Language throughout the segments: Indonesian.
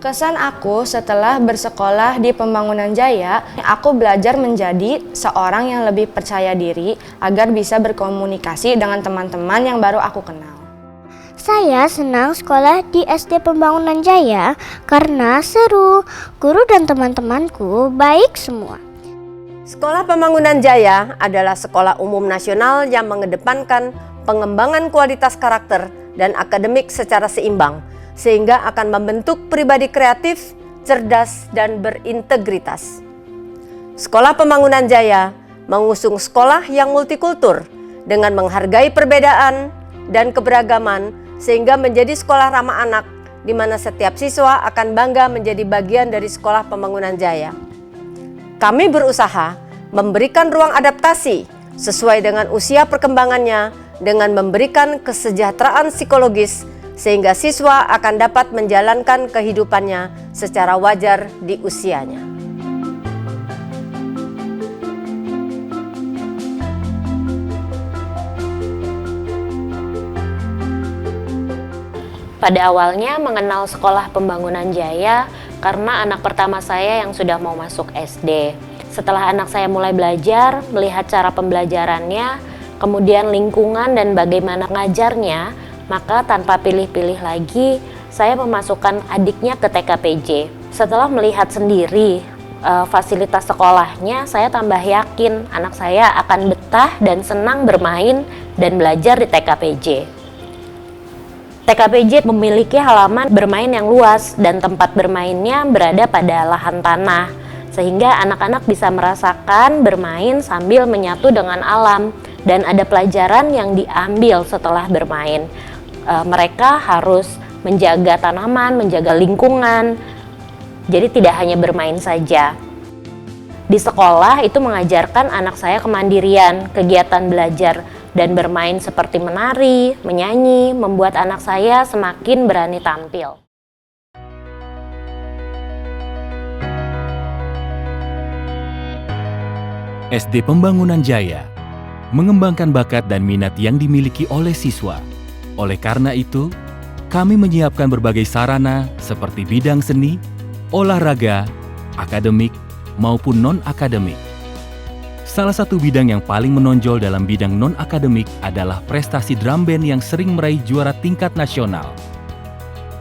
Kesan aku setelah bersekolah di Pembangunan Jaya, aku belajar menjadi seorang yang lebih percaya diri agar bisa berkomunikasi dengan teman-teman yang baru aku kenal. Saya senang sekolah di SD Pembangunan Jaya karena seru, guru dan teman-temanku baik semua. Sekolah Pembangunan Jaya adalah sekolah umum nasional yang mengedepankan pengembangan kualitas karakter dan akademik secara seimbang, sehingga akan membentuk pribadi kreatif, cerdas, dan berintegritas. Sekolah Pembangunan Jaya mengusung sekolah yang multikultur dengan menghargai perbedaan dan keberagaman, sehingga menjadi sekolah ramah anak di mana setiap siswa akan bangga menjadi bagian dari Sekolah Pembangunan Jaya. Kami berusaha memberikan ruang adaptasi sesuai dengan usia perkembangannya dengan memberikan kesejahteraan psikologis sehingga siswa akan dapat menjalankan kehidupannya secara wajar di usianya. Pada awalnya mengenal Sekolah Pembangunan Jaya karena anak pertama saya yang sudah mau masuk SD. Setelah anak saya mulai belajar, melihat cara pembelajarannya, kemudian lingkungan dan bagaimana ngajarnya, maka tanpa pilih-pilih lagi, saya memasukkan adiknya ke TKPJ. Setelah melihat sendiri fasilitas sekolahnya, saya tambah yakin anak saya akan betah dan senang bermain dan belajar di TKPJ. TKPJ memiliki halaman bermain yang luas dan tempat bermainnya berada pada lahan tanah, sehingga anak-anak bisa merasakan bermain sambil menyatu dengan alam dan ada pelajaran yang diambil setelah bermain. Mereka harus menjaga tanaman, menjaga lingkungan, jadi tidak hanya bermain saja. Di sekolah itu mengajarkan anak saya kemandirian, kegiatan belajar dan bermain seperti menari, menyanyi, membuat anak saya semakin berani tampil. SD Pembangunan Jaya mengembangkan bakat dan minat yang dimiliki oleh siswa. Oleh karena itu, kami menyiapkan berbagai sarana seperti bidang seni, olahraga, akademik, maupun non-akademik. Salah satu bidang yang paling menonjol dalam bidang non-akademik adalah prestasi drum band yang sering meraih juara tingkat nasional.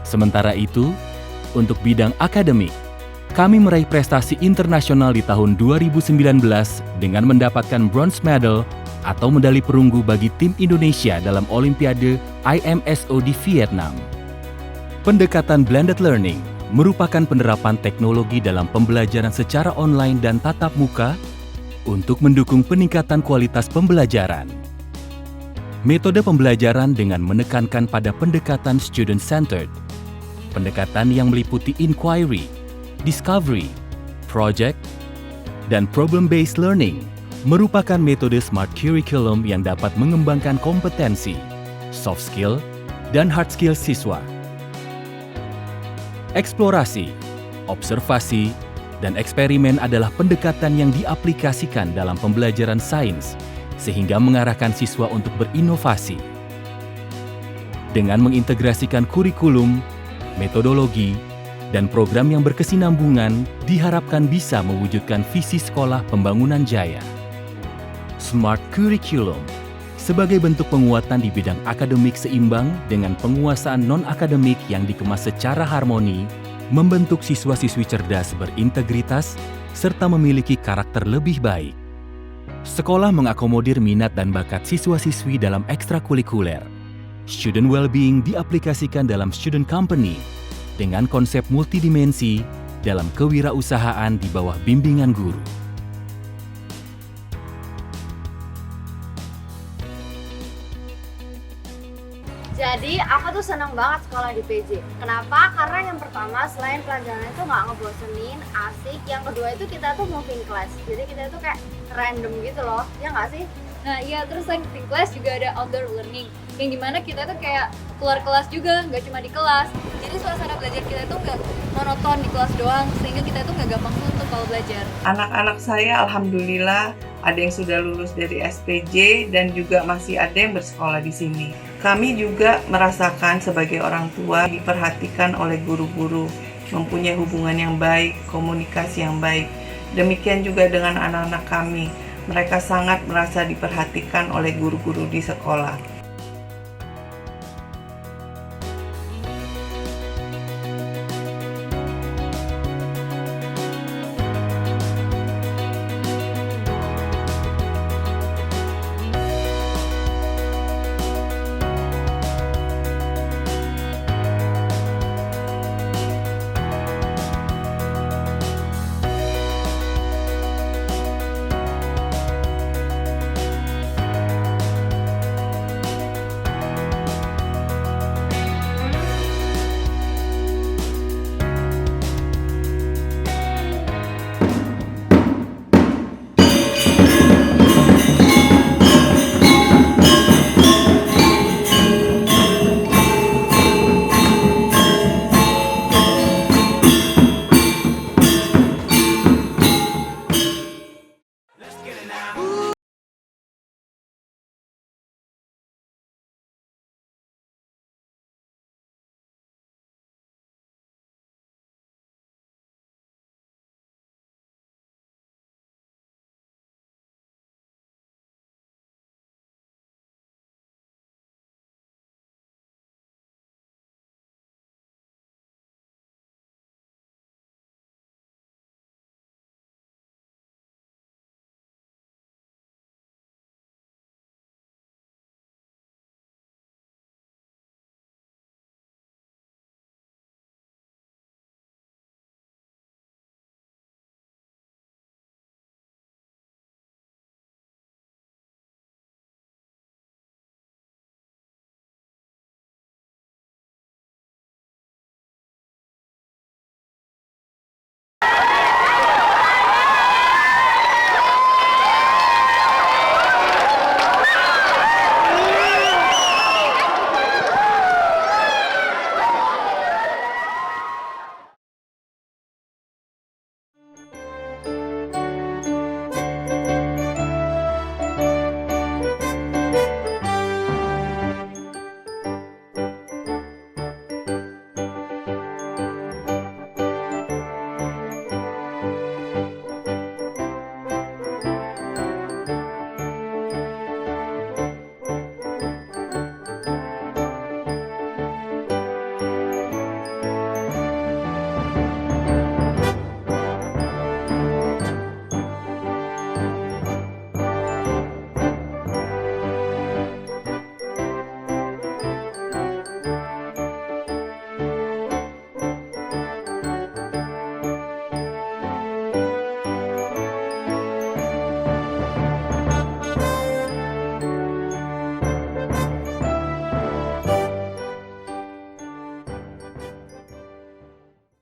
Sementara itu, untuk bidang akademik, kami meraih prestasi internasional di tahun 2019 dengan mendapatkan bronze medal atau medali perunggu bagi tim Indonesia dalam Olimpiade IMSO di Vietnam. Pendekatan blended learning merupakan penerapan teknologi dalam pembelajaran secara online dan tatap muka untuk mendukung peningkatan kualitas pembelajaran. Metode pembelajaran dengan menekankan pada pendekatan student-centered, pendekatan yang meliputi inquiry, discovery, project, dan problem-based learning merupakan metode smart curriculum yang dapat mengembangkan kompetensi, soft skill, dan hard skill siswa. Eksplorasi, observasi, dan eksperimen adalah pendekatan yang diaplikasikan dalam pembelajaran sains sehingga mengarahkan siswa untuk berinovasi. Dengan mengintegrasikan kurikulum, metodologi, dan program yang berkesinambungan diharapkan bisa mewujudkan visi Sekolah Pembangunan Jaya. Smart Curriculum sebagai bentuk penguatan di bidang akademik seimbang dengan penguasaan non-akademik yang dikemas secara harmoni, membentuk siswa-siswi cerdas berintegritas serta memiliki karakter lebih baik. Sekolah mengakomodir minat dan bakat siswa-siswi dalam ekstrakurikuler. Student well-being diaplikasikan dalam student company dengan konsep multidimensi dalam kewirausahaan di bawah bimbingan guru. Jadi aku tuh seneng banget sekolah di PJ. Kenapa? Karena yang pertama selain pelajarannya itu nggak ngebosenin, asik. Yang kedua itu kita tuh moving class. Jadi kita tuh kayak random gitu loh, ya nggak sih? Nah iya, terus selain moving class juga ada outdoor learning, yang dimana kita tuh kayak keluar kelas juga, nggak cuma di kelas. Jadi suasana belajar kita tuh nggak monoton di kelas doang, sehingga kita tuh nggak gampang suntuk kalau belajar. Anak-anak saya alhamdulillah ada yang sudah lulus dari SPJ dan juga masih ada yang bersekolah di sini. Kami juga merasakan sebagai orang tua diperhatikan oleh guru-guru. mempunyai hubungan yang baik, komunikasi yang baik. Demikian juga dengan anak-anak kami. Mereka sangat merasa diperhatikan oleh guru-guru di sekolah.